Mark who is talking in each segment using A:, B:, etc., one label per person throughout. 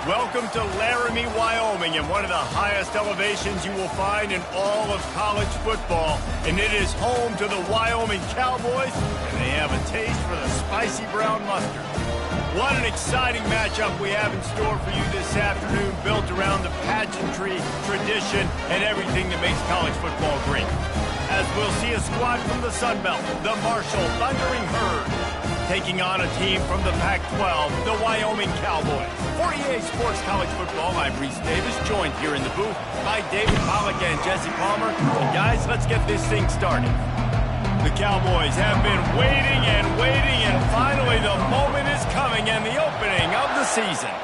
A: Welcome to Laramie, Wyoming, and one of the highest elevations you will find in all of college football. And it is home to the Wyoming Cowboys, and they have a taste for the spicy brown mustard. What an exciting matchup we have in store for you this afternoon, built around the pageantry, tradition, and everything that makes college football great. As we'll see a squad from the Sun Belt, the Marshall Thundering Herd, taking on a team from the Pac-12, the Wyoming Cowboys. For EA Sports College Football, I'm Reese Davis, joined here in the booth by David Pollack and Jesse Palmer. And guys, let's get this thing started. The Cowboys have been waiting, and finally the moment is coming, and the opening of the season.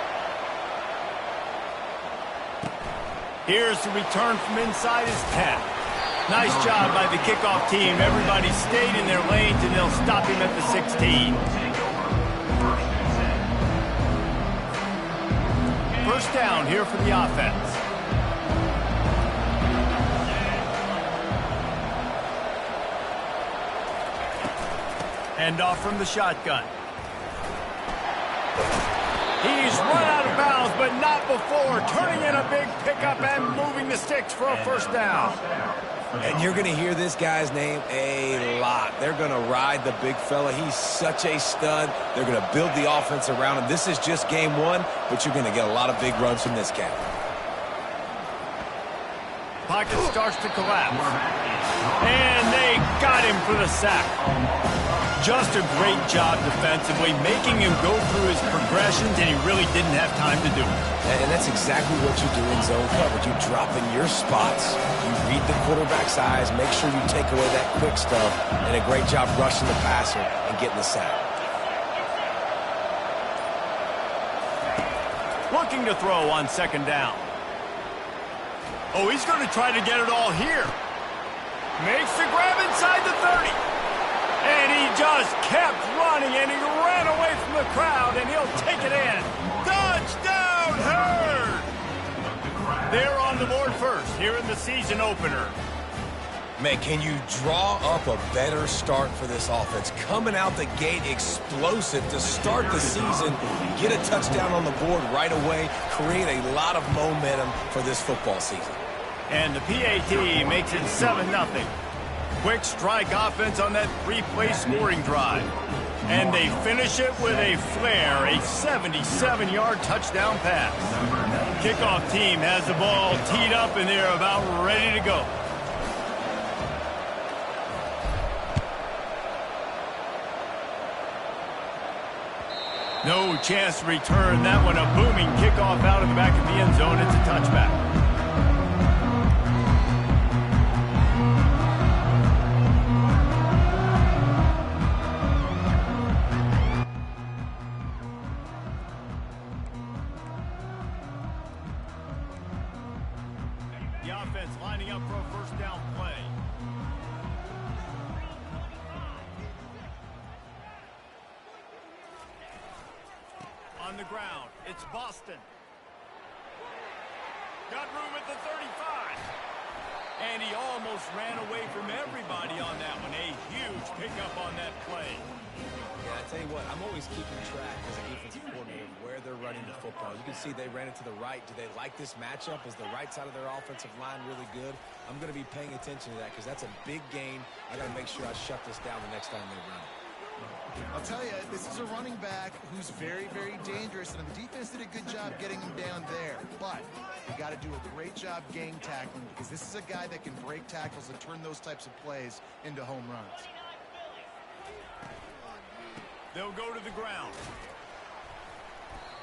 A: Here's the return from inside his 10. Nice job by the kickoff team. Everybody stayed in their lanes, and they'll stop him at the 16. First down here for the offense. Hand off from the shotgun. He's run out of bounds, but not before. Turning in a big pickup and moving the sticks for a first down.
B: And you're going to hear this guy's name a lot. They're going to ride the big fella. He's such a stud. They're going to build the offense around him. This is just game one, but you're going to get a lot of big runs from this cat.
A: Pocket starts to collapse. And they got him for the sack. Just a great job defensively, making him go through his progressions, and he really didn't have time to do it.
B: And that's exactly what you do in zone coverage. You drop in your spots. You read the quarterback's eyes, make sure you take away that quick stuff, and a great job rushing the passer and getting the sack.
A: Looking to throw on second down. Oh, he's going to try to get it all here. Makes the grab inside the 30. And he just kept running, and he ran away from the crowd, and he'll take it in. Touchdown, Herd! They're on the board first here in the season opener.
B: Man, can you draw up a better start for this offense? Coming out the gate explosive to start the season, get a touchdown on the board right away, create a lot of momentum for this football season.
A: And the PAT makes it 7-0. Quick strike offense on that three-play scoring drive. And they finish it with a flair, a 77-yard touchdown pass. Kickoff team has the ball teed up, and they're about ready to go. No chance to return that one. A booming kickoff out of the back of the end zone. It's a touchback. The offense lining up for a first down play. On the ground, it's Boston. Got room at the 35. And he almost ran away from everybody on that one. A huge pickup on that play.
B: Yeah, I tell you what, I'm always keeping track as a defensive coordinator where they're running the football. You can see they ran it to the right. Do they like this matchup? Is the right side of their offensive line really good? I'm going to be paying attention to that because that's a big gain. I got to make sure I shut this down the next time they run it.
C: I'll tell you, this is a running back who's very, very dangerous, and the defense did a good job getting him down there. But you got to do a great job gang tackling because this is a guy that can break tackles and turn those types of plays into home runs.
A: They'll go to the ground.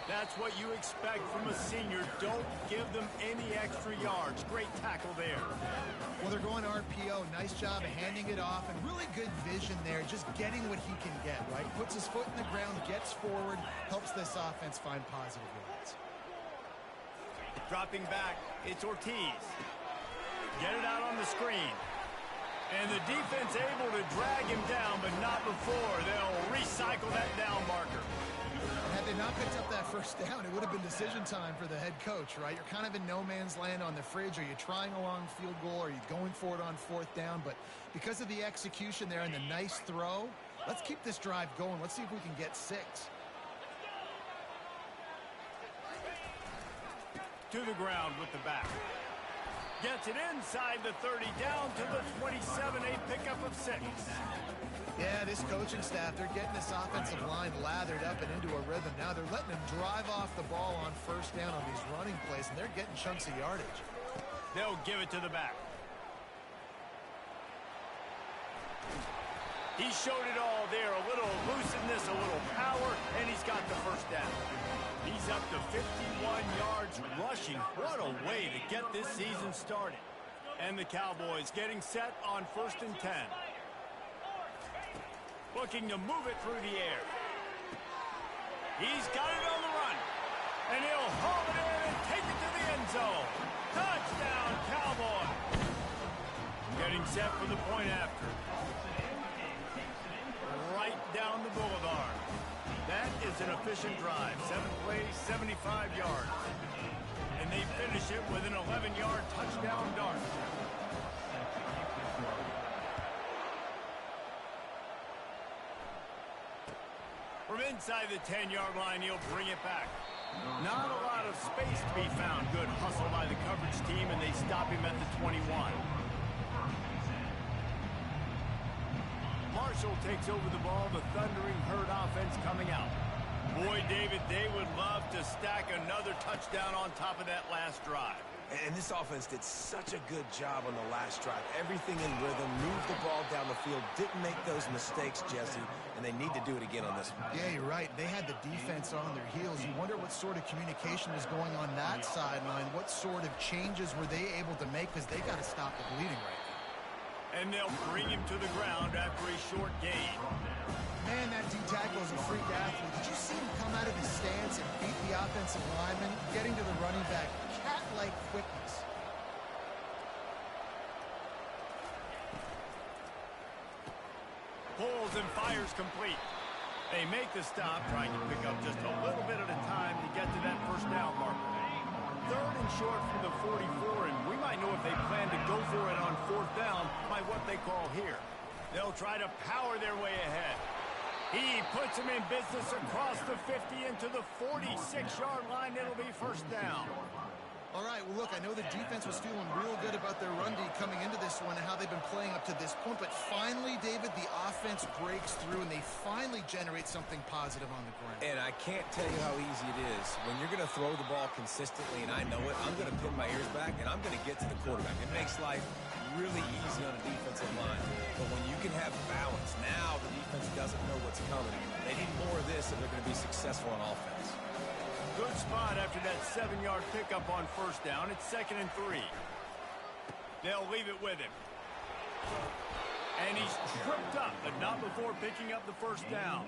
A: That's what you expect from a senior. Don't give them any extra yards. Great tackle there.
C: Well, they're going RPO. Nice job of handing it off, and really good vision there, just getting what he can get, right? Puts his foot in the ground, gets forward, helps this offense find positive yards.
A: Dropping back, it's Ortiz. Get it out on the screen. And the defense able to drag him down, but not before. They'll recycle that down marker.
C: Had they not picked up that first down, it would have been decision time for the head coach, right? You're kind of in no man's land on the fridge. Are you trying a long field goal? Are you going for it on fourth down? But because of the execution there and the nice throw, let's keep this drive going. Let's see if we can get 6.
A: to the ground with the back. Gets it inside the 30, down to the 27, a pickup of 6.
C: Yeah, this coaching staff, they're getting this offensive line lathered up and into a rhythm. Now they're letting them drive off the ball on first down on these running plays, and they're getting chunks of yardage.
A: They'll give it to the back. He showed it all there, a little elusiveness, a little power, and he's got the first down. He's up to 51 yards rushing. What a way to get this season started. And the Cowboys getting set on 1st and 10. Looking to move it through the air. He's got it on the run. And he'll haul it in and take it to the end zone. Touchdown, Cowboys. Getting set for the point after. Right down the boulevard. That is an efficient drive. 7 plays, 75 yards. And they finish it with an 11-yard touchdown dart. From inside the 10-yard line, he'll bring it back. Not a lot of space to be found. Good hustle by the coverage team, and they stop him at the 21. Marshall takes over the ball. The Thundering Herd offense coming out. Boy, David, they would love to stack another touchdown on top of that last drive.
B: And this offense did such a good job on the last drive. Everything in rhythm, moved the ball down the field, didn't make those mistakes, Jesse, and they need to do it again on this one.
C: Yeah, you're right. They had the defense on their heels. You wonder what sort of communication was going on that sideline. What sort of changes were they able to make, because they got to stop the bleeding right now.
A: And they'll bring him to the ground after a short gain.
C: Man, that D-tackle is a freak athlete. Did you see him come out of his stance and beat the offensive lineman, getting to the running back? Cat-like quickness.
A: Pulls and fires complete. They make the stop, trying to pick up just a little bit at a time to get to that first down marker. 3rd and short from the 44, and we might know if they plan to go for it on 4th down by what they call here. They'll try to power their way ahead. He puts them in business across the 50 into the 46-yard line. It'll be first down.
C: All right, well, look, I know the defense was feeling real good about their run D coming into this one and how they've been playing up to this point, but finally, David, the offense breaks through and they finally generate something positive on the ground.
B: And I can't tell you how easy it is. When you're going to throw the ball consistently, and I know it, I'm going to pin my ears back, and I'm going to get to the quarterback. It makes life really easy on a defensive line. But when you can have balance, now the defense doesn't know what's coming. They need more of this if they're going to be successful on offense.
A: Good spot after that 7-yard pickup on first down. It's 2nd and 3. They'll leave it with him. And he's tripped up, but not before picking up the first down.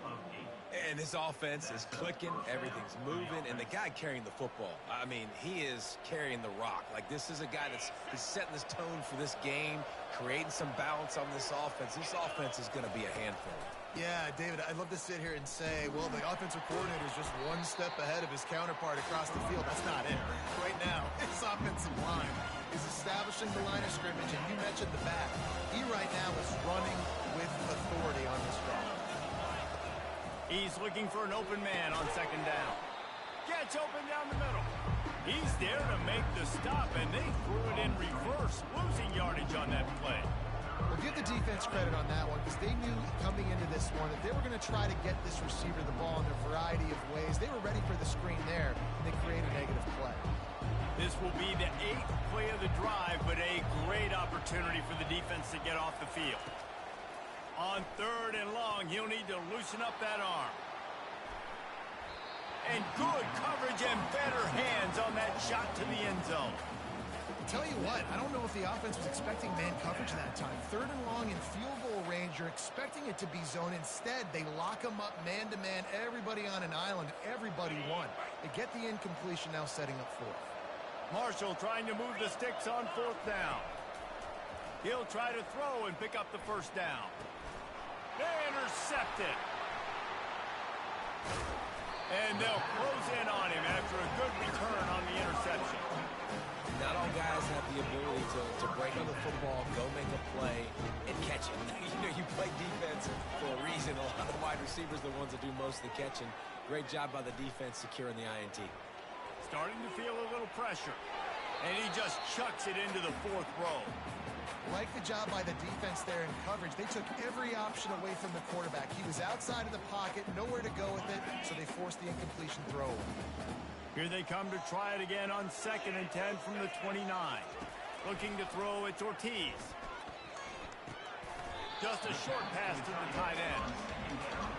B: And this offense is clicking, everything's moving, and the guy carrying the football, I mean, he is carrying the rock. Like, this is a guy that's setting this tone for this game, creating some balance on this offense. This offense is going to be a handful.
C: Yeah, David, I'd love to sit here and say, well, the offensive coordinator is just one step ahead of his counterpart across the field. That's not it. Right now, his offensive line is establishing the line of scrimmage, and you mentioned the back. He right now is running with authority on this drive.
A: He's looking for an open man on 2nd down. Gets open down the middle. He's there to make the stop, and they threw it in reverse, losing yardage on that play.
C: Well, give the defense credit on that one, because they knew coming into this one that they were going to try to get this receiver the ball in a variety of ways. They were ready for the screen there, and they created a negative play.
A: This will be the 8th play of the drive, but a great opportunity for the defense to get off the field. On 3rd and long, he'll need to loosen up that arm. And good coverage and better hands on that shot to the end zone.
C: I'll tell you what, I don't know if the offense was expecting man coverage that time. 3rd and long in field goal range, you're expecting it to be zone. Instead, they lock them up man-to-man, everybody on an island, everybody won. They get the incompletion, now setting up 4th.
A: Marshall trying to move the sticks on 4th down. He'll try to throw and pick up the first down. Intercepted. And they'll close in on him after a good return on the interception.
B: Not all guys have the ability to break on the football, go make a play, and catch it. You play defense for a reason. A lot of wide receivers are the ones that do most of the catching. Great job by the defense securing the INT.
A: starting to feel a little pressure. And he just chucks it into the fourth row.
C: Like the job by the defense there in coverage. They took every option away from the quarterback. He was outside of the pocket, nowhere to go with it, so they forced the incompletion throw.
A: Here they come to try it again on 2nd and 10 from the 29. Looking to throw, it's Ortiz. Just a short pass to the tight end.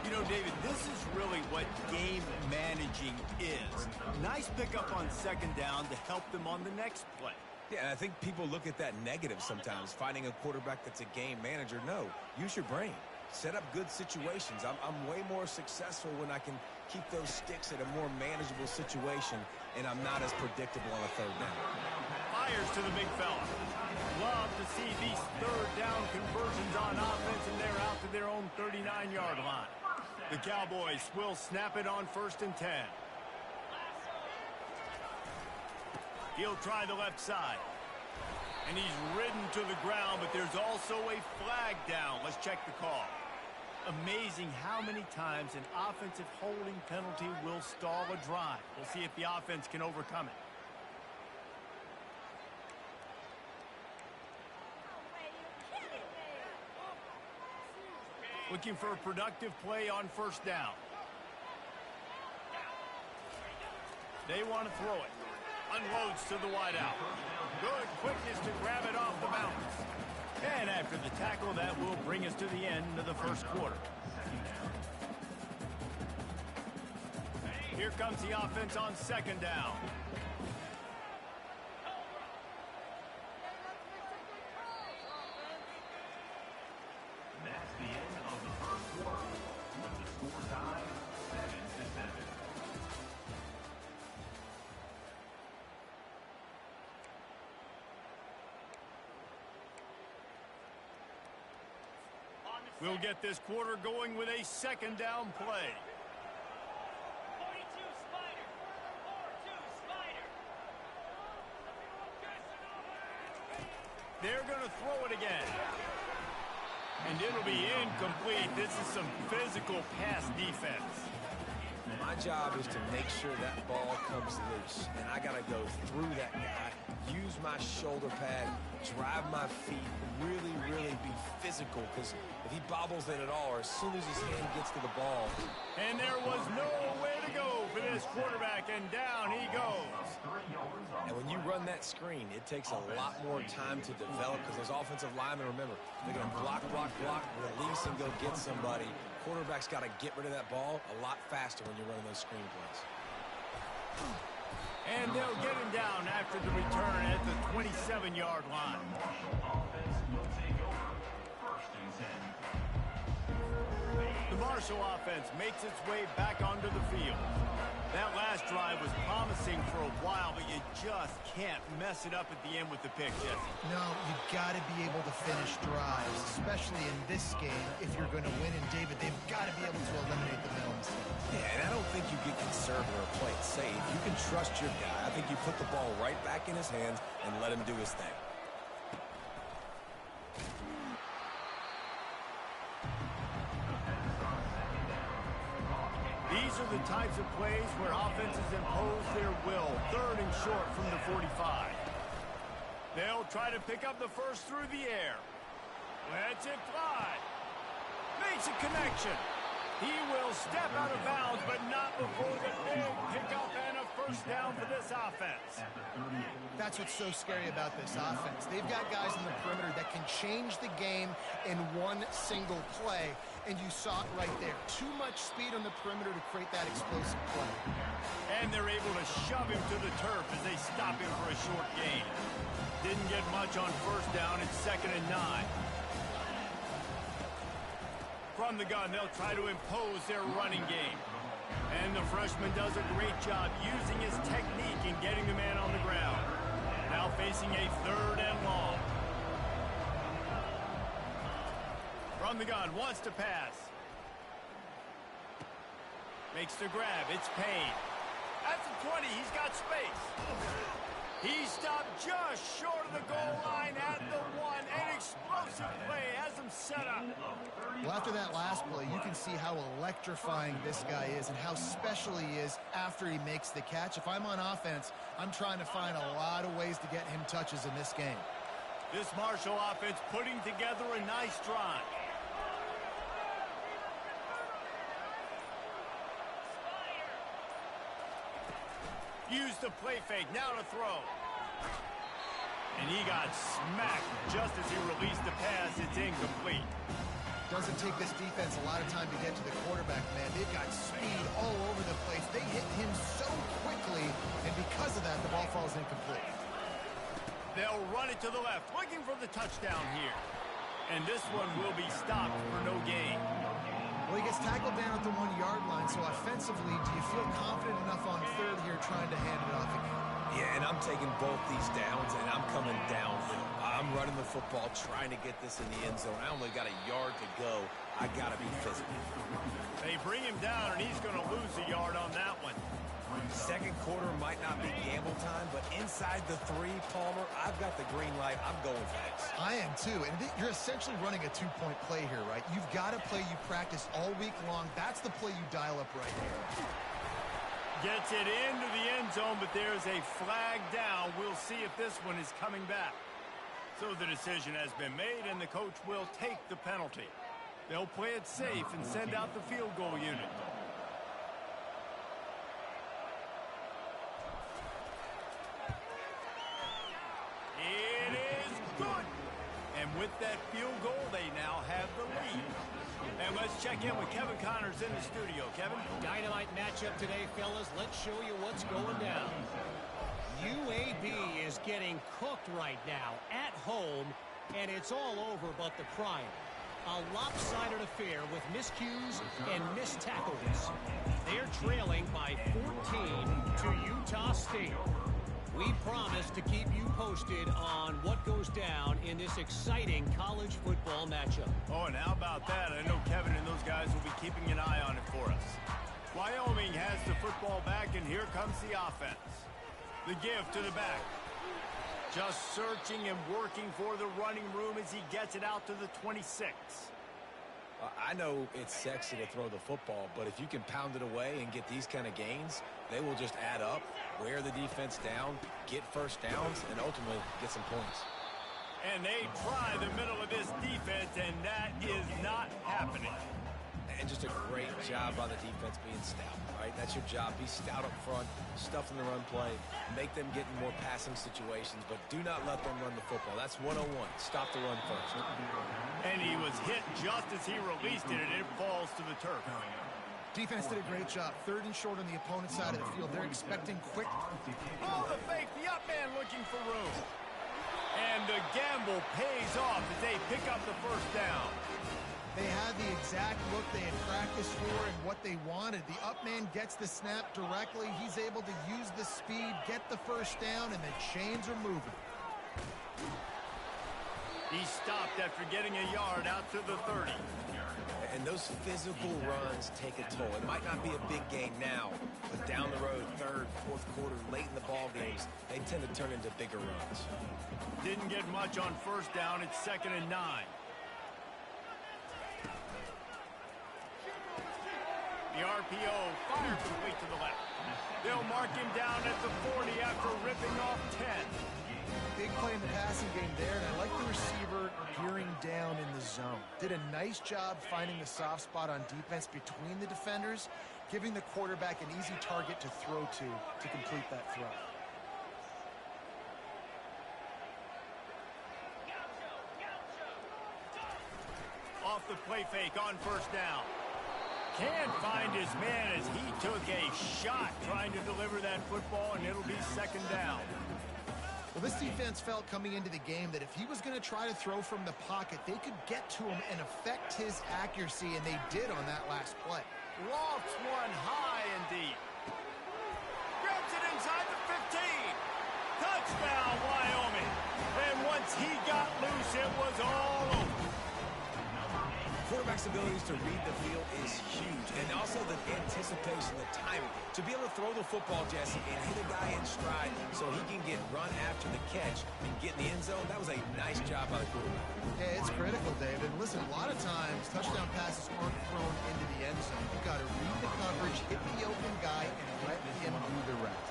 A: You know, David, this is really what game managing is. Nice pickup on 2nd down to help them on the next play.
B: Yeah, and I think people look at that negative sometimes, finding a quarterback that's a game manager. No, use your brain. Set up good situations. I'm way more successful when I can keep those sticks at a more manageable situation, and I'm not as predictable on a 3rd down.
A: Fires to the big fella. Love to see these 3rd down conversions on offense, and they're out to their own 39-yard line. The Cowboys will snap it on 1st and 10. He'll try the left side. And he's ridden to the ground, but there's also a flag down. Let's check the call. Amazing how many times an offensive holding penalty will stall a drive. We'll see if the offense can overcome it. Looking for a productive play on 1st down. They want to throw it. Unloads to the wideout. Good quickness to grab it off the bounce. And after the tackle, that will bring us to the end of the 1st quarter. Here comes the offense on 2nd down.
D: That's the end of the 1st quarter, with the score tied 7-7.
A: We'll get this quarter going with a 2nd down play.
E: 42 Spider. 4-2 Spider.
A: They're going to throw it again. And it'll be incomplete. This is some physical pass defense.
B: My job is to make sure that ball comes loose, and I got to go through that guy, use my shoulder pad, drive my feet, really be physical, because if he bobbles it at all, or as soon as his hand gets to the ball.
A: And there was nowhere to go for this quarterback, and down he goes.
B: And when you run that screen, it takes a lot more time to develop, because those offensive linemen, remember, they're going to block, release, and go get somebody. Quarterback's got to get rid of that ball a lot faster when you're running those screen plays.
A: And they'll get him down after the return at the 27-yard line.
D: Offense will take over 1st and 10.
A: The Marshall offense makes its way back onto the field. That last drive was promising for a while, but you just can't mess it up at the end with the pick, Jesse.
C: No, you've got to be able to finish drives, especially in this game if you're going to win. And, David, they've got to be able to eliminate the mental mistakes.
B: Yeah, and I don't think you get conservative or play it safe. You can trust your guy. I think you put the ball right back in his hands and let him do his thing.
A: These are the types of plays where offenses impose their will. 3rd and short from the 45. They'll try to pick up the first through the air. Lets it fly. Makes a connection. He will step out of bounds, but not before the big pickup and a 1st down for this offense.
C: That's what's so scary about this offense. They've got guys in the perimeter that can change the game in one single play, and you saw it right there. Too much speed on the perimeter to create that explosive play.
A: And they're able to shove him to the turf as they stop him for a short gain. Didn't get much on 1st down. It's 2nd and 9. From the gun, they'll try to impose their running game. And the freshman does a great job using his technique and getting the man on the ground. Now facing a 3rd and long. From the gun, wants to pass. Makes the grab. It's Payne. At the 20, he's got space. He stopped just short of the goal line at the 1. An explosive play has him set up.
C: Well, after that last play, you can see how electrifying this guy is and how special he is after he makes the catch. If I'm on offense, I'm trying to find a lot of ways to get him touches in this game.
A: This Marshall offense putting together a nice drive. Use the play fake, now to throw. And he got smacked just as he released the pass. It's incomplete.
C: Doesn't take this defense a lot of time to get to the quarterback, man. They've got speed all over the place. They hit him so quickly, and because of that, the ball falls incomplete.
A: They'll run it to the left, looking for the touchdown here. And this one will be stopped for no gain.
C: Well, he gets tackled down at the 1-yard line, so offensively, do you feel confident enough on third here trying to hand it off again?
B: Yeah, and I'm taking both these downs, and I'm coming downhill. I'm running the football, trying to get this in the end zone. I only got a yard to go. I got to be physical.
A: They bring him down, and he's going to lose a yard on that one.
B: Second quarter might not be gamble time, but inside the 3, Palmer, I've got the green light. I'm going fast.
C: I am too, and you're essentially running a 2-point play here, right? You've got a play you practice all week long. That's the play you dial up right here.
A: Gets it into the end zone, but there's a flag down. We'll see if this one is coming back. So the decision has been made, and the coach will take the penalty. They'll play it safe and send out the field goal unit. It is good. And with that field goal, they now have the lead. And let's check in with Kevin Connors in the studio. Kevin?
F: Dynamite matchup today, fellas. Let's show you what's going down. UAB is getting cooked right now at home, and it's all over but the crying. A lopsided affair with miscues and missed tackles. They're trailing by 14 to Utah State. We promise to keep you posted on what goes down in this exciting college football matchup.
A: Oh, and how about that? I know Kevin and those guys will be keeping an eye on it for us. Wyoming has the football back, and here comes the offense. The give to the back. Just searching and working for the running room as he gets it out to the 26.
B: I know it's sexy to throw the football, but if you can pound it away and get these kind of gains, they will just add up, wear the defense down, get first downs, and ultimately get some points.
A: And they try the middle of this defense, and that is not happening.
B: And just a great job by the defense being stout, right? That's your job. Be stout up front, stuff in the run play, make them get in more passing situations, but do not let them run the football. That's 101. Stop the run first.
A: And he was hit just as he released it, and it falls to the turf.
C: Defense did a great job. Third and short on the opponent's side of the field. They're expecting quick.
A: Oh, the fake, the up man looking for room. And the gamble pays off as they pick up the first down.
C: They had the exact look they had practiced for and what they wanted. The up man gets the snap directly. He's able to use the speed, get the first down, and the chains are moving.
A: He stopped after getting a yard out to the 30.
B: And those physical runs take a toll. It might not be a big gain now, but down the road, third, fourth quarter, late in the ball games, they tend to turn into bigger runs.
A: Didn't get much on first down. It's 2nd and 9. The RPO fired complete to the left. They'll mark him down at the 40 after ripping off 10.
C: Big play in the passing game there, and I like the receiver gearing down in the zone. Did a nice job finding the soft spot on defense between the defenders, giving the quarterback an easy target to throw to complete that throw.
A: Off the play fake on first down. Can't find his man as he took a shot trying to deliver that football, and it'll be 2nd down.
C: Well, this defense felt coming into the game that if he was going to try to throw from the pocket, they could get to him and affect his accuracy, and they did on that last play.
A: Lofts one high and deep. Grabs it inside the 15. Touchdown, Wyoming. And once he got loose, it was all over.
B: Quarterback's abilities to read the field is huge, and also the anticipation, the timing. To be able to throw the football, Jesse, and hit a guy in stride so he can get run after the catch and get in the end zone, that was a nice job by the quarterback.
C: Yeah, it's critical, David. And listen, a lot of times, touchdown passes aren't thrown into the end zone. You've got to read the coverage, hit the open guy, and let him do the rest.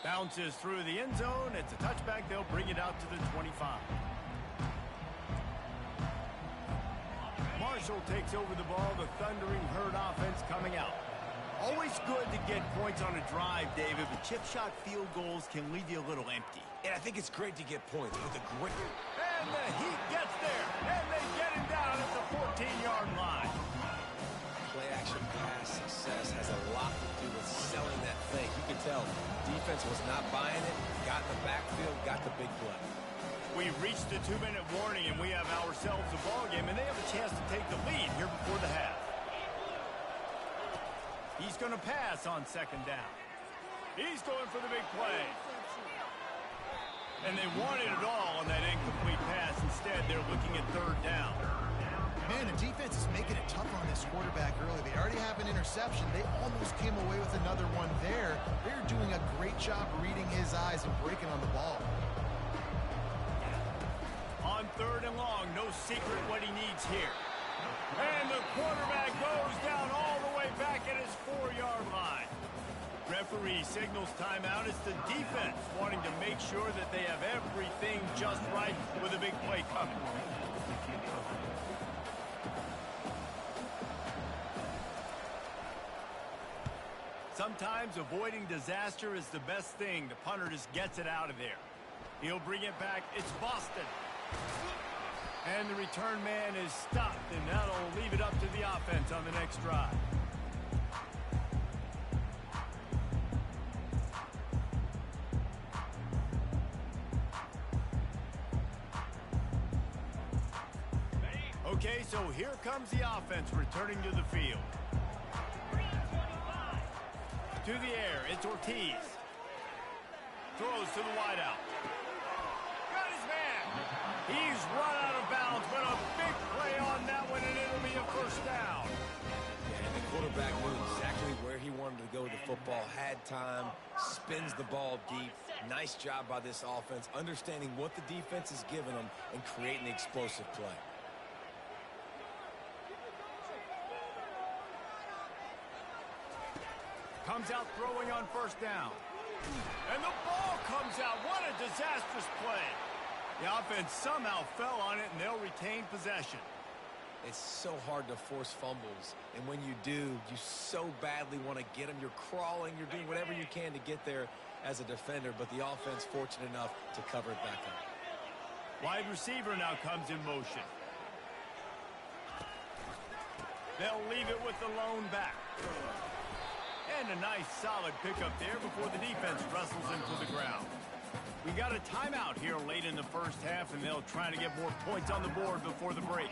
A: Bounces through the end zone. It's a touchback. They'll bring it out to the 25. Marshall takes over the ball. The thundering herd offense coming out. Always good to get points on a drive, David, but chip shot field goals can leave you a little empty.
B: And I think it's great to get points with a great...
A: And the Heat gets there, and they get him down at the 14-yard line.
B: Play-action pass success has a lot to do with selling that thing. You can tell defense was not buying it, got in the backfield, got the big play.
A: We reached the 2-minute warning, and we have ourselves a ball game, and they have a chance to take the lead here before the half. He's going to pass on second down. He's going for the big play. And they wanted it all on that incomplete pass. Instead, they're looking at third down.
C: Man, the defense is making it tough on this quarterback early. They already have an interception. They almost came away with another one there. They're doing a great job reading his eyes and breaking on the ball.
A: On third and long, no secret what he needs here. And the quarterback goes down all the way back at his 4-yard line. Referee signals timeout. It's the defense wanting to make sure that they have everything just right with a big play coming. Sometimes avoiding disaster is the best thing. The punter just gets it out of there. He'll bring it back. It's Boston. And the return man is stopped, and that'll leave it up to the offense on the next drive. Okay, so here comes the offense returning to the field. To the air, it's Ortiz. Throws to the wideout. Got his man. He's run out of bounds, but a big play on that one, and it'll be a first down.
B: Yeah, and the quarterback knew exactly where he wanted to go with the football, had time, spins the ball deep. Nice job by this offense, understanding what the defense is giving them and creating the explosive play.
A: Comes out throwing on first down. And the ball comes out. What a disastrous play. The offense somehow fell on it, and they'll retain possession.
B: It's so hard to force fumbles, and when you do, you so badly want to get them. You're crawling, you're doing whatever you can to get there as a defender, but the offense fortunate enough to cover it back up.
A: Wide receiver now comes in motion. They'll leave it with the lone back. And a nice solid pickup there before the defense wrestles him to the ground. We got a timeout here late in the first half, and they'll try to get more points on the board before the break.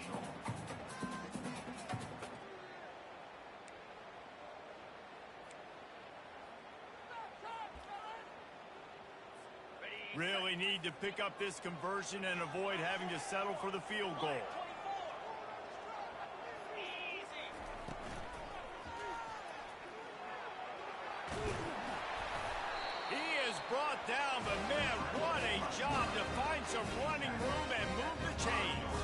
A: Really need to pick up this conversion and avoid having to settle for the field goal. Brought down, but man, what a job to find some running room and move the chains.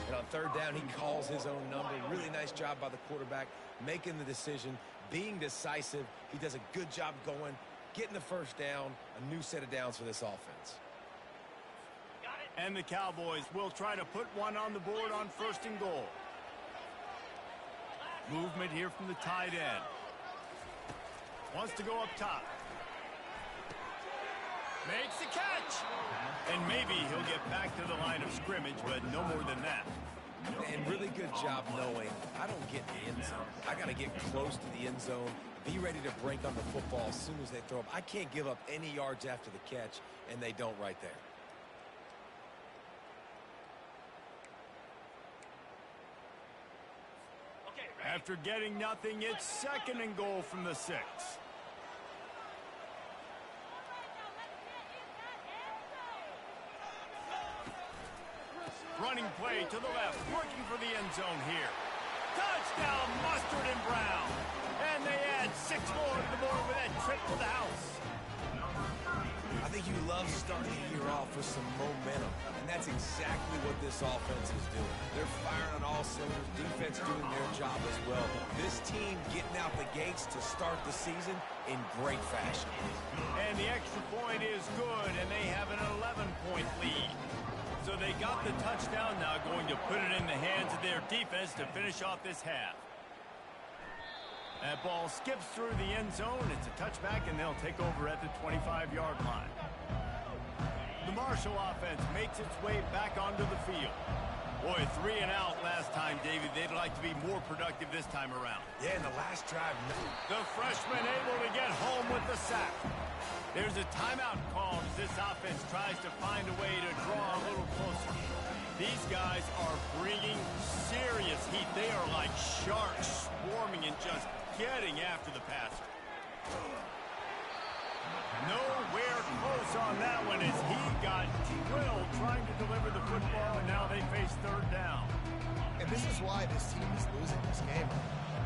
B: And on third down, he calls his own number. Really nice job by the quarterback, making the decision, being decisive. He does a good job going, getting the first down, a new set of downs for this offense.
A: And the Cowboys will try to put one on the board on first and goal. Movement here from the tight end. Wants to go up top. Makes the catch. And maybe he'll get back to the line of scrimmage, but no more than that.
B: And really good job knowing I don't get the end zone. I got to get close to the end zone, be ready to break on the football as soon as they throw up. I can't give up any yards after the catch, and they don't right there.
A: After getting nothing, it's second and goal from the 6. running play to the left, working for the end zone here. Touchdown, Mustard and Brown. And they add 6 more to the board with that trip to the house.
B: I think you love starting the year off with some momentum, and that's exactly what this offense is doing. They're firing on all cylinders, defense doing their job as well. This team getting out the gates to start the season in great fashion.
A: And the extra point is good, and they have an 11-point lead. So they got the touchdown, now going to put it in the hands of their defense to finish off this half. That ball skips through the end zone. It's a touchback, and they'll take over at the 25-yard line. The Marshall offense makes its way back onto the field. Boy, 3 and out last time, Davey. They'd like to be more productive this time around.
B: Yeah, in the last drive, no.
A: The freshman able to get home with the sack. There's a timeout called as this offense tries to find a way to draw a little closer. These guys are bringing serious heat. They are like sharks swarming and just getting after the passer. Nowhere close on that one as he got drilled trying to deliver the football, and now they face 3rd down.
C: And this is why this team is losing this game.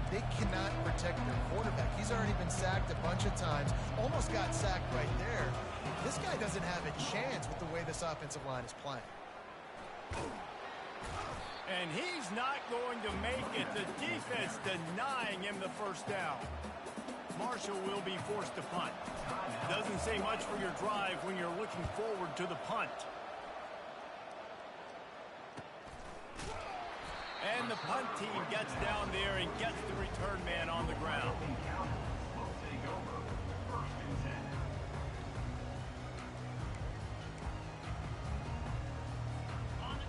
C: They cannot protect their quarterback. He's already been sacked a bunch of times, almost got sacked right there. This guy doesn't have a chance with the way this offensive line is playing.
A: And he's not going to make it. The defense denying him the first down. Marshall will be forced to punt. Doesn't say much for your drive when you're looking forward to the punt. And the punt team gets down there and gets the return man on the ground.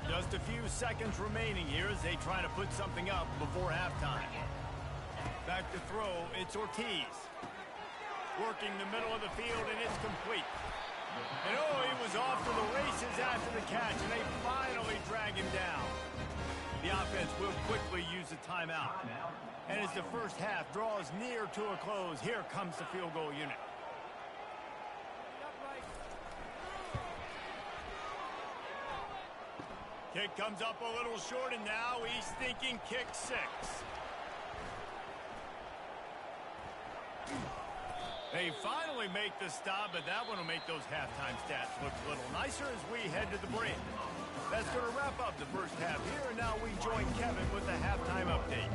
A: Just a few seconds remaining here as they try to put something up before halftime. Back to throw, it's Ortiz. Working the middle of the field, and it's complete. And oh, he was off to the races after the catch, and they finally drag him down. The offense will quickly use a timeout. And as the first half draws near to a close, here comes the field goal unit. Kick comes up a little short, and now he's thinking kick 6. They finally make the stop, but that one will make those halftime stats look a little nicer as we head to the break. That's going to wrap up the first half here, and now we join Kevin with the halftime update.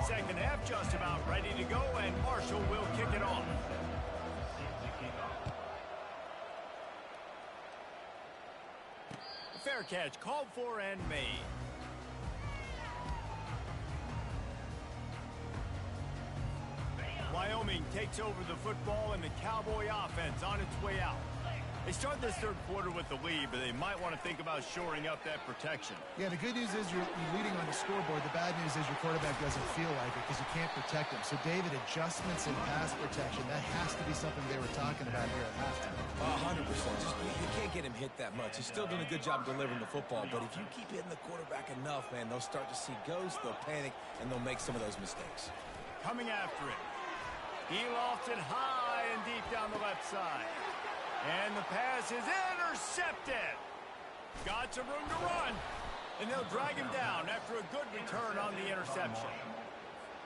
A: Second half just about ready to go, and Marshall will kick it off. Fair catch called for and made. Wyoming takes over the football, and the Cowboy offense on its way out. They start this third quarter with the lead, but they might want to think about shoring up that protection.
C: Yeah, the good news is you're leading on the scoreboard. The bad news is your quarterback doesn't feel like it because you can't protect him. So, David, adjustments in pass protection, that has to be something they were talking about here at halftime.
B: 100%. You can't get him hit that much. He's still doing a good job delivering the football, but if you keep hitting the quarterback enough, man, they'll start to see ghosts, they'll panic, and they'll make some of those mistakes.
A: Coming after it. He lofts it high and deep down the left side. And the pass is intercepted. Got some room to run. And they'll drag him down after a good return on the interception.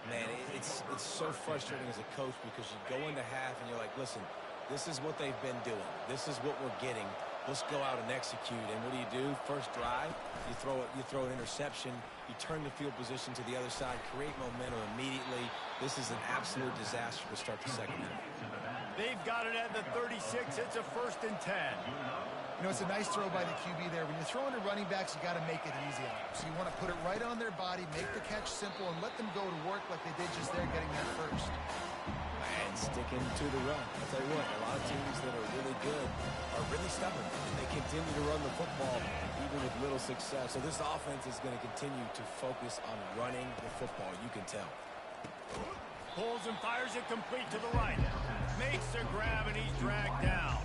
B: Man, it's so frustrating as a coach because you go into half and you're like, listen, this is what they've been doing. This is what we're getting. Let's go out and execute. And what do? First drive, you throw an interception. You turn the field position to the other side, create momentum immediately. This is an absolute disaster to start the second half.
A: They've got it at the 36. It's a 1st and 10.
C: You know, it's a nice throw by the QB there. When you're throwing to running backs, you got to make it easy on them. So you want to put it right on their body, make the catch simple, and let them go to work like they did just there getting that first.
B: And sticking to the run. I'll tell you what, a lot of teams that are really good are really stubborn. And they continue to run the football even with little success. So this offense is going to continue to focus on running the football. You can tell.
A: Pulls and fires it complete to the right. Makes the grab, and he's dragged down.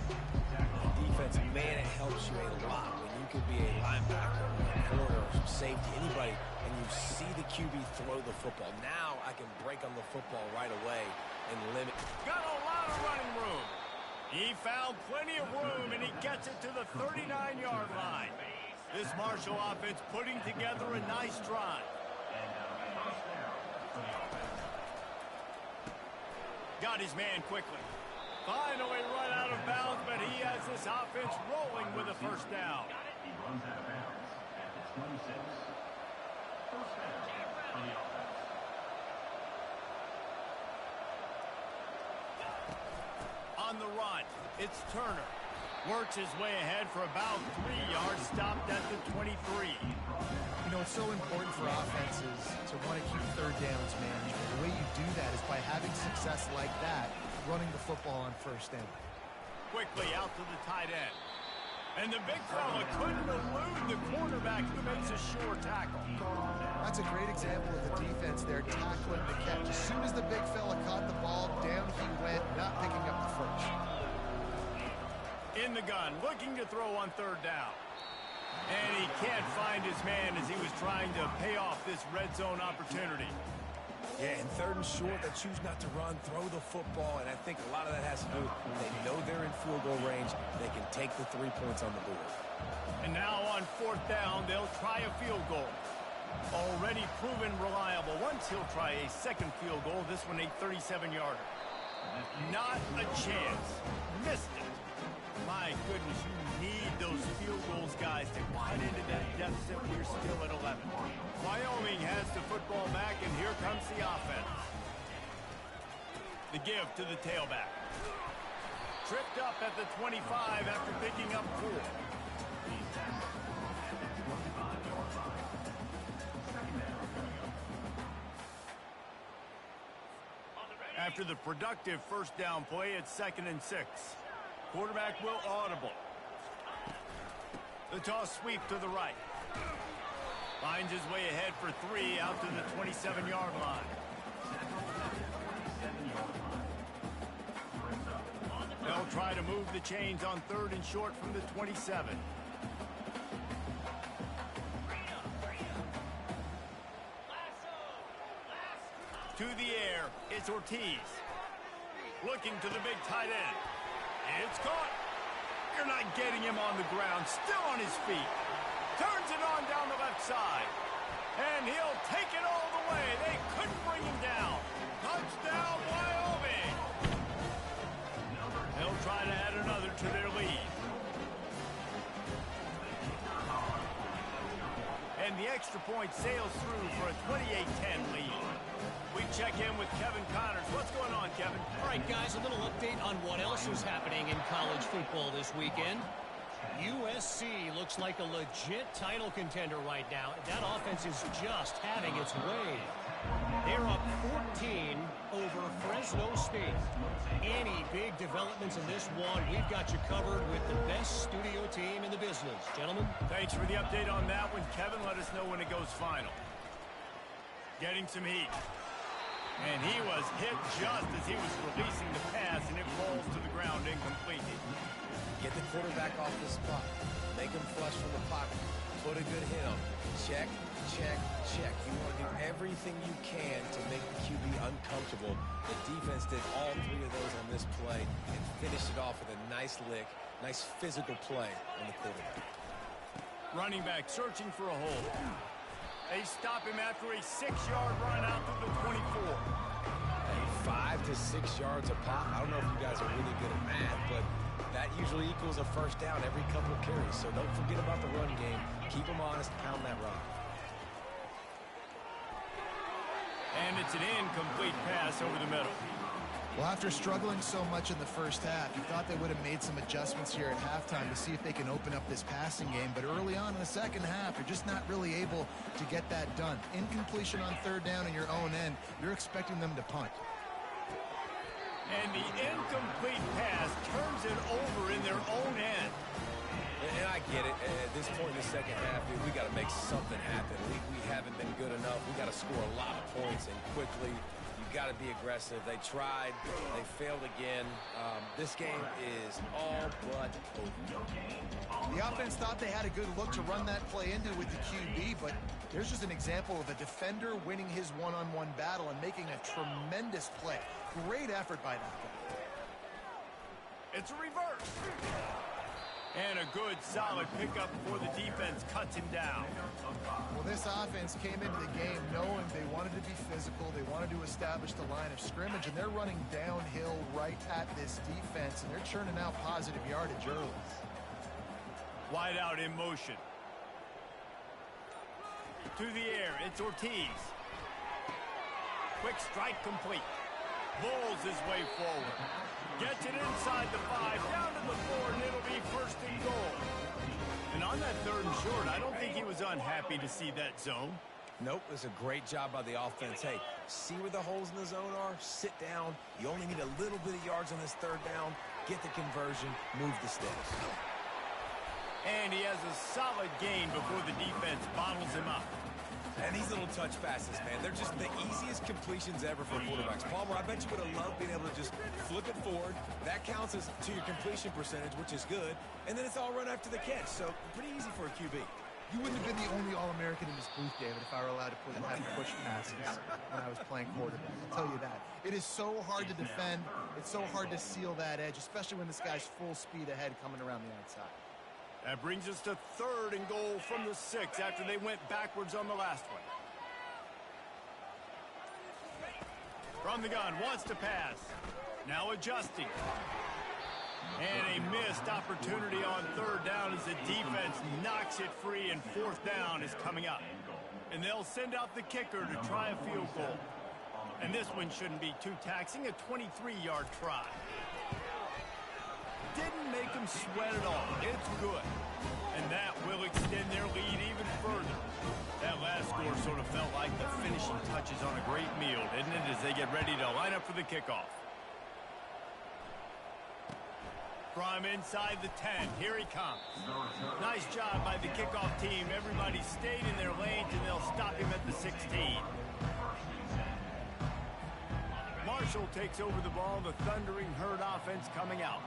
B: Defense, man, it helps you a lot when you could be a linebacker or a corner or some safety, anybody, and you see the QB throw the football. Now I can break on the football right away and limit.
A: Got a lot of running room. He found plenty of room, and he gets it to the 39-yard line. This Marshall offense putting together a nice drive. Got his man quickly. Finally run out of bounds, but he has this offense rolling with a first down.
D: He runs out of bounds at the 26. First down for the offense.
A: On the run, it's Turner. Works his way ahead for about 3 yards, stopped at the 23.
C: You know, it's so important for offenses to want to keep third downs manageable. The way you do that is by having success like that, running the football on first down.
A: Quickly out to the tight end. And the big fella couldn't elude the quarterback who makes a sure tackle.
C: That's a great example of the defense there tackling the catch. As soon as the big fella caught the ball, down he went, not picking up the first.
A: In the gun, looking to throw on third down. And he can't find his man as he was trying to pay off this red zone opportunity.
B: Yeah, in third and short, they choose not to run, throw the football, and I think a lot of that has to do with they know they're in field goal range. They can take the 3 points on the board.
A: And now on fourth down, they'll try a field goal. Already proven reliable. Once he'll try a second field goal, this one a 37-yarder. Not a chance. Missed it. My goodness, you need those field goals, guys, to cut into that deficit. We're still at 11. Wyoming has the football back, and here comes the offense. The give to the tailback. Tripped up at the 25 after picking up 4. After the productive first down play, it's 2nd and 6. Quarterback will audible. The toss sweep to the right. Finds his way ahead for 3 out to the 27-yard line. They'll try to move the chains on 3rd and short from the 27. To the air, it's Ortiz. Looking to the big tight end. It's caught. You're not getting him on the ground. Still on his feet. Turns it on down the left side. And he'll take it all the way. They couldn't bring him down. Touchdown, Wyoming. They'll try to add another to their lead. And the extra point sails through for a 28-10 lead. We check in with Kevin Connors. What's going on, Kevin?
F: All right, guys, a little update on what else is happening in college football this weekend. USC looks like a legit title contender right now. That offense is just having its way. They're up 14 over Fresno State. Any big developments in this one, we've got you covered with the best studio team in the business. Gentlemen.
A: Thanks for the update on that one, Kevin. Let us know when it goes final. Getting some heat. And he was hit just as he was releasing the pass, and it falls to the ground incomplete.
B: Get the quarterback off the spot. Make him flush from the pocket. Put a good hit on him. Check, check, check. You want to do everything you can to make the QB uncomfortable. The defense did all 3 of those on this play and finished it off with a nice lick, nice physical play on the quarterback.
A: Running back searching for a hole. They stop him after a 6-yard run out to the 24.
B: Hey, 5 to 6 yards a pop. I don't know if you guys are really good at math, but that usually equals a first down every couple of carries. So don't forget about the run game. Keep them honest, pound that rock.
A: And it's an incomplete pass over the middle.
C: Well, after struggling so much in the first half, you thought they would have made some adjustments here at halftime to see if they can open up this passing game. But early on in the second half, you're just not really able to get that done. Incompletion on third down in your own end, you're expecting them to punt.
A: And the incomplete pass turns it over in their own end.
B: And I get it. At this point in the second half, dude, we got to make something happen. We haven't been good enough. We got to score a lot of points and quickly. Got to be aggressive. They tried. They failed again. This game is all but over.
C: The offense thought they had a good look to run that play into with the QB, but there's just an example of a defender winning his one-on-one battle and making a tremendous play. Great effort by that guy.
A: It's a reverse. And a good, solid pickup before the defense cuts him down.
C: Well, this offense came into the game knowing they wanted to be physical, they wanted to establish the line of scrimmage, and they're running downhill right at this defense, and they're churning out positive yardage early.
A: Wide out in motion. To the air, it's Ortiz. Quick strike complete. Bulls his way forward. Gets it inside the 5, down to the 4, and it'll be first and goal. And on that 3rd and short, I don't think he was unhappy to see that zone.
B: Nope, it was a great job by the offense. Hey, see where the holes in the zone are? Sit down. You only need a little bit of yards on this 3rd down. Get the conversion. Move the sticks.
A: And he has a solid gain before the defense bottles him up.
B: And these little touch passes, man, they're just the easiest completions ever for quarterbacks. Palmer, I bet you would have loved being able to just flip it forward. That counts as to your completion percentage, which is good. And then it's all run after the catch, so pretty easy for a QB.
C: You wouldn't have been the only All-American in this booth, David, if I were allowed to have push passes when I was playing quarterback. I'll tell you that. It is so hard to defend. It's so hard to seal that edge, especially when this guy's full speed ahead coming around the outside.
A: That brings us to 3rd and goal from the 6 after they went backwards on the last one. From the gun, wants to pass. Now adjusting. And a missed opportunity on 3rd down as the defense knocks it free, and 4th down is coming up. And they'll send out the kicker to try a field goal. And this one shouldn't be too taxing, a 23-yard try. Didn't make them sweat at all. It's good. And that will extend their lead even further. That last score sort of felt like the finishing touches on a great meal, didn't it, as they get ready to line up for the kickoff. From inside the 10, here he comes. Nice job by the kickoff team. Everybody stayed in their lanes, and they'll stop him at the 16. Marshall takes over the ball. The Thundering Herd offense coming out.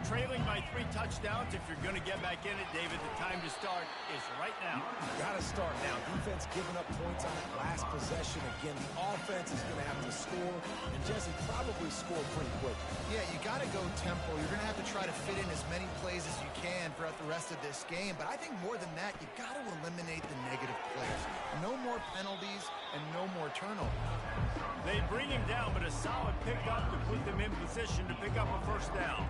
A: Trailing by 3 touchdowns. If you're going to get back in it, David, the time to start is right now.
B: Got to start now. Defense giving up points on that last possession. Again, the offense is going to have to score, and Jesse probably score pretty quick.
C: Yeah, you got to go tempo. You're going to have to try to fit in as many plays as you can throughout the rest of this game. But I think more than that, you got to eliminate the negative plays. No more penalties and no more turnovers.
A: They bring him down, but a solid pickup to put them in position to pick up a 1st down.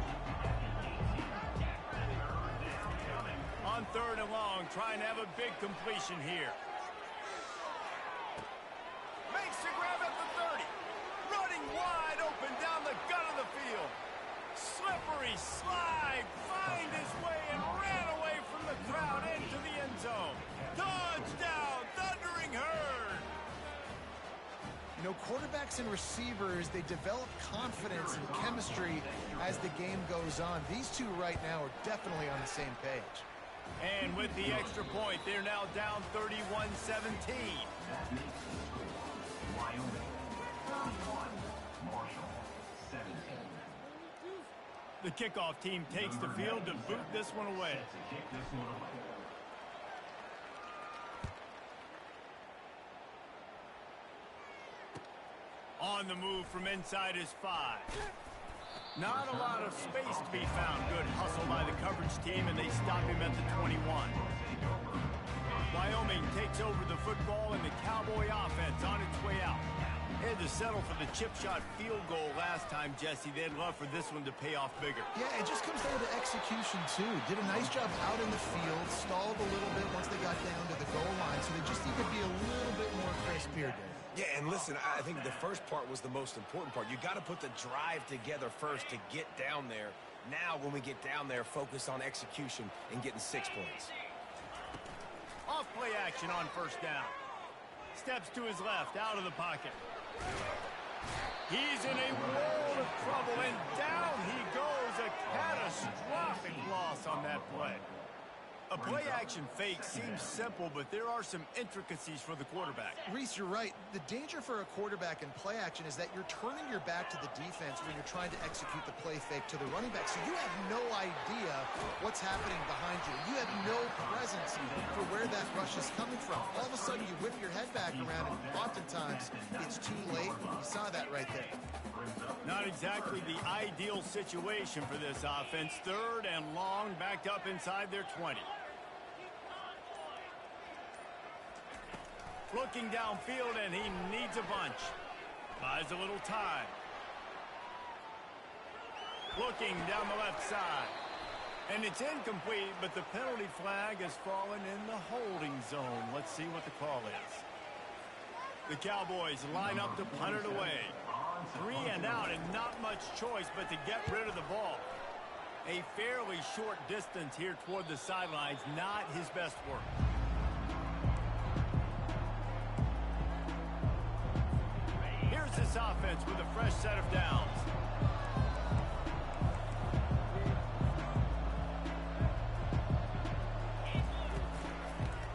A: On 3rd and long, trying to have a big completion here. Makes the grab at the 30. Running wide open down the gut of the field. Slippery slide, find his way and ran away from the crowd into the end zone. Touchdown, Thundering Herd.
C: You know, quarterbacks and receivers, they develop confidence and chemistry as the game goes on. These two right now are definitely on the same page.
A: And with the extra point, they're now down 31-17.
D: Wyoming. 31. Marshall. 17.
A: The kickoff team takes the field to boot this one away.
D: To kick this one away.
A: On the move from inside his 5. Not a lot of space to be found. Good hustle by the coverage team, and they stop him at the 21. Wyoming takes over the football, and the Cowboy offense on its way out. They had to settle for the chip shot field goal last time, Jesse. They'd love for this one to pay off bigger.
C: Yeah, it just comes down to execution, too. Did a nice job out in the field, stalled a little bit once they got down to the goal line, so they just need to be a little bit more crisp here, Dave.
B: Yeah, and listen, I think the first part was the most important part. You got to put the drive together first to get down there. Now, when we get down there, focus on execution and getting 6 points.
A: Off play action on 1st down. Steps to his left, out of the pocket. He's in a world of trouble, and down he goes. A catastrophic loss on that play. A play-action fake seems simple, but there are some intricacies for the quarterback.
C: Reese, you're right. The danger for a quarterback in play action is that you're turning your back to the defense when you're trying to execute the play fake to the running back. So you have no idea what's happening behind you. You have no presence for where that rush is coming from. All of a sudden, you whip your head back around, and oftentimes it's too late. You saw that right there.
A: Not exactly the ideal situation for this offense. 3rd and long, backed up inside their 20. Looking downfield, and he needs a bunch. Buys a little time. Looking down the left side. And it's incomplete, but the penalty flag has fallen in the holding zone. Let's see what the call is. The Cowboys line up to punt it away. 3 and out, and not much choice but to get rid of the ball. A fairly short distance here toward the sidelines, not his best work. Here's this offense with a fresh set of downs.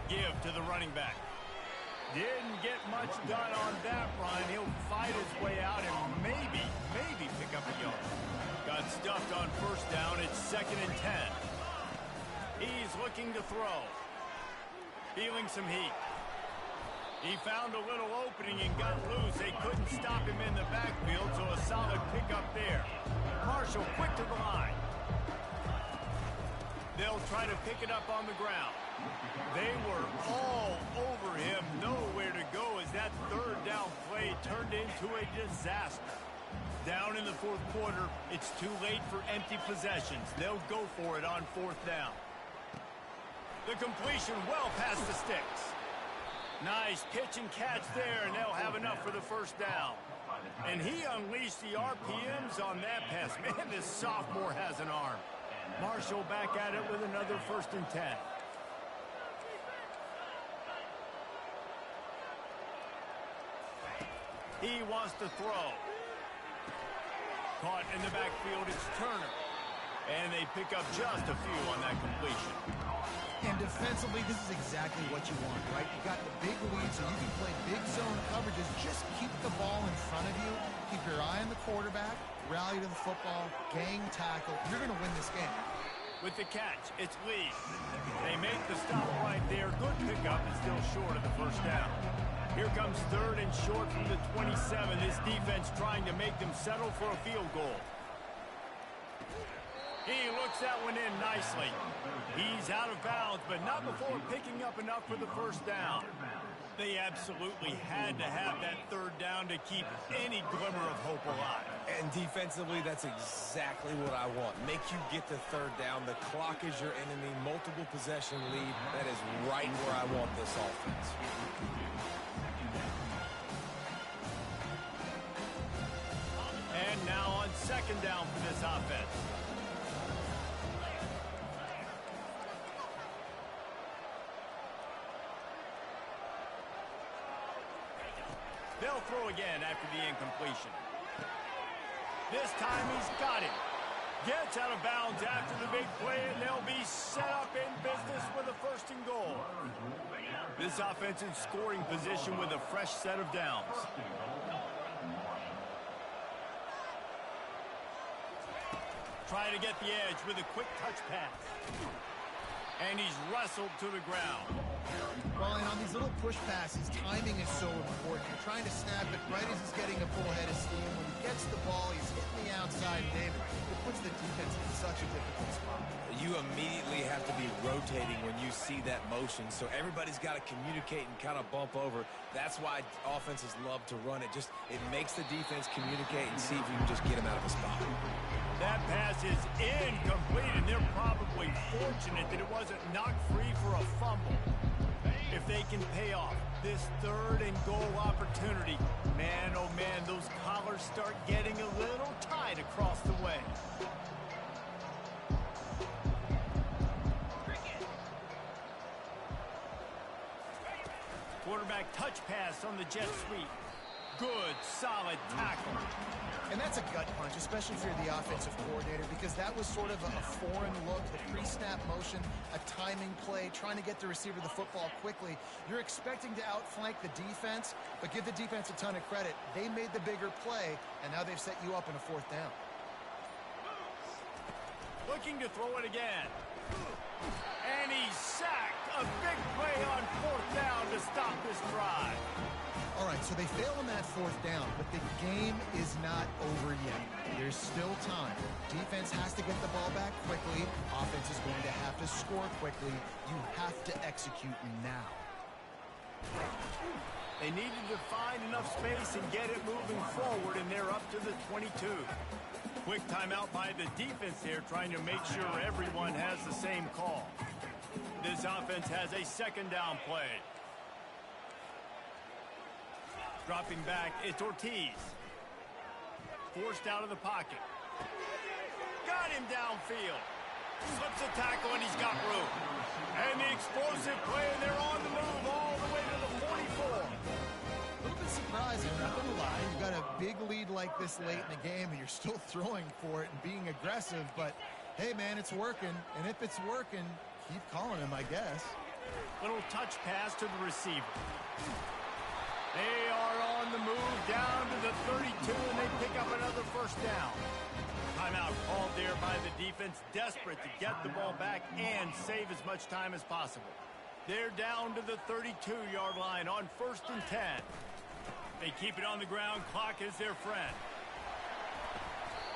A: Give to the running back. Didn't get much done on that run. He'll fight his way out and maybe pick up a yard. Got stuffed on 1st down. It's 2nd and 10. He's looking to throw. Feeling some heat. He found a little opening and got loose. They couldn't stop him in the backfield, so a solid pickup there. Marshall quick to the line. They'll try to pick it up on the ground. They were all over him, nowhere to go as that 3rd down play turned into a disaster. Down in the 4th quarter, it's too late for empty possessions. They'll go for it on 4th down. The completion well past the sticks. Nice pitch and catch there, and they'll have enough for the 1st down. And he unleashed the RPMs on that pass. Man, this sophomore has an arm. Marshall back at it with another 1st and 10. He wants to throw. Caught in the backfield, it's Turner. And they pick up just a few on that completion.
C: And defensively, this is exactly what you want, right? You got the big lead, so you can play big zone coverages. Just keep the ball in front of you. Keep your eye on the quarterback. Rally to the football. Gang tackle. You're going to win this game.
A: With the catch, it's Lee. They make the stop right there. Good pickup, and still short of the 1st down. Here comes 3rd and short from the 27. This defense trying to make them settle for a field goal. He looks that one in nicely. He's out of bounds, but not before picking up enough for the 1st down. They absolutely had to have that 3rd down to keep any glimmer of hope alive.
B: And defensively, that's exactly what I want. Make you get the 3rd down. The clock is your enemy. Multiple possession lead. That is right where I want this offense.
A: And now on 2nd down for this offense. They'll throw again after the incompletion. This time he's got him. Gets out of bounds after the big play, and they'll be set up in business with a 1st and goal. This offense in scoring position with a fresh set of downs. Trying to get the edge with a quick touch pass. And he's wrestled to the ground.
C: Well, and on these little push passes, timing is so important. You're trying to snap it right as he's getting a full head of steam. When he gets the ball, he's hitting the outside, David. It puts the defense in such a difficult spot.
B: You immediately have to be rotating when you see that motion, so everybody's got to communicate and kind of bump over. That's why offenses love to run it. It makes the defense communicate and see if you can just get him out of a spot.
A: That pass is incomplete, and they're probably fortunate that it wasn't knocked free for a fumble. If they can pay off this 3rd and goal opportunity, man, oh man, those collars start getting a little tight across the way. Quarterback touch pass on the jet sweep. Good, solid tackle.
C: And that's a gut punch, especially if you're the offensive coordinator, because that was sort of a foreign look, the pre-snap motion, a timing play, trying to get the receiver the football quickly. You're expecting to outflank the defense, but give the defense a ton of credit. They made the bigger play, and now they've set you up in a 4th down.
A: Looking to throw it again. And he's sacked. A big play on 4th down to stop this drive.
C: All right, so they fail on that 4th down, but the game is not over yet. There's still time. Defense has to get the ball back quickly. Offense is going to have to score quickly. You have to execute now.
A: They needed to find enough space and get it moving forward, and they're up to the 22. Quick timeout by the defense there, trying to make sure everyone has the same call. This offense has a 2nd down play. Dropping back, it's Ortiz. Forced out of the pocket. Got him downfield. Slips a tackle, and he's got room. And the explosive play, and they're on the move all the way to the 44.
C: A little bit surprising, not going to lie. You've got a big lead like this late in the game, and you're still throwing for it and being aggressive. But, hey, man, it's working. And if it's working, keep calling him, I guess.
A: Little touch pass to the receiver. They are on the move down to the 32, and they pick up another 1st down. Timeout called there by the defense, desperate to get the ball back and save as much time as possible. They're down to the 32-yard line on 1st and 10. They keep it on the ground. Clock is their friend.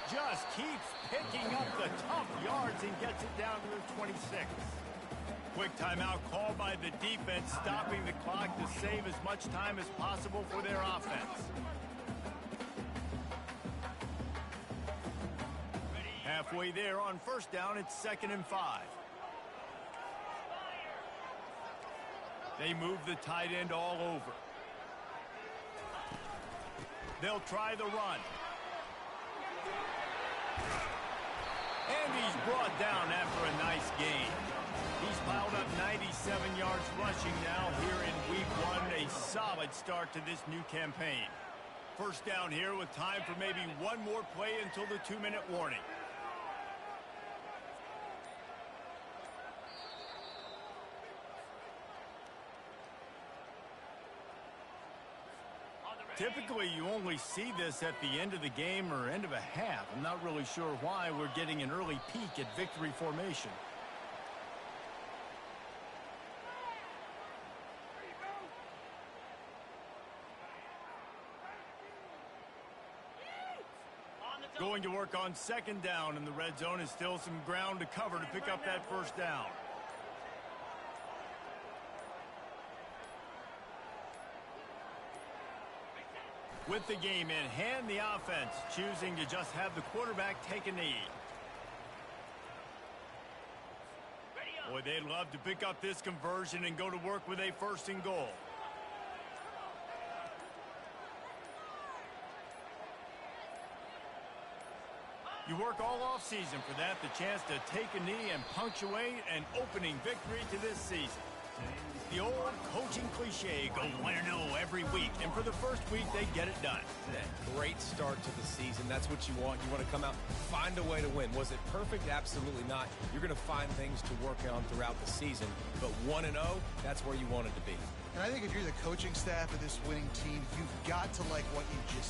A: Just keeps picking up the tough yards and gets it down to the 26. Quick timeout called by the defense, stopping the clock to save as much time as possible for their offense. Halfway there on 1st down, it's 2nd and 5. They move the tight end all over. They'll try the run. And he's brought down after a nice gain. He's piled up 97 yards rushing now here in week 1. A solid start to this new campaign. 1st down here with time for maybe one more play until the 2-minute warning. Typically, you only see this at the end of the game or end of a half. I'm not really sure why we're getting an early peek at victory formation. Going to work on 2nd down, and the red zone is still some ground to cover to pick up that 1st down. With the game in hand, the offense choosing to just have the quarterback take a knee. Boy, they'd love to pick up this conversion and go to work with a 1st and goal. You work all offseason for that, the chance to take a knee and punctuate an opening victory to this season. The old coaching cliche, go win or no every week, and for the first week, they get it done.
B: Great start to the season. That's what you want. You want to come out, find a way to win. Was it perfect? Absolutely not. You're going to find things to work on throughout the season, but 1-0, that's where you want it to be.
C: And I think if you're the coaching staff of this winning team, you've got to like what you just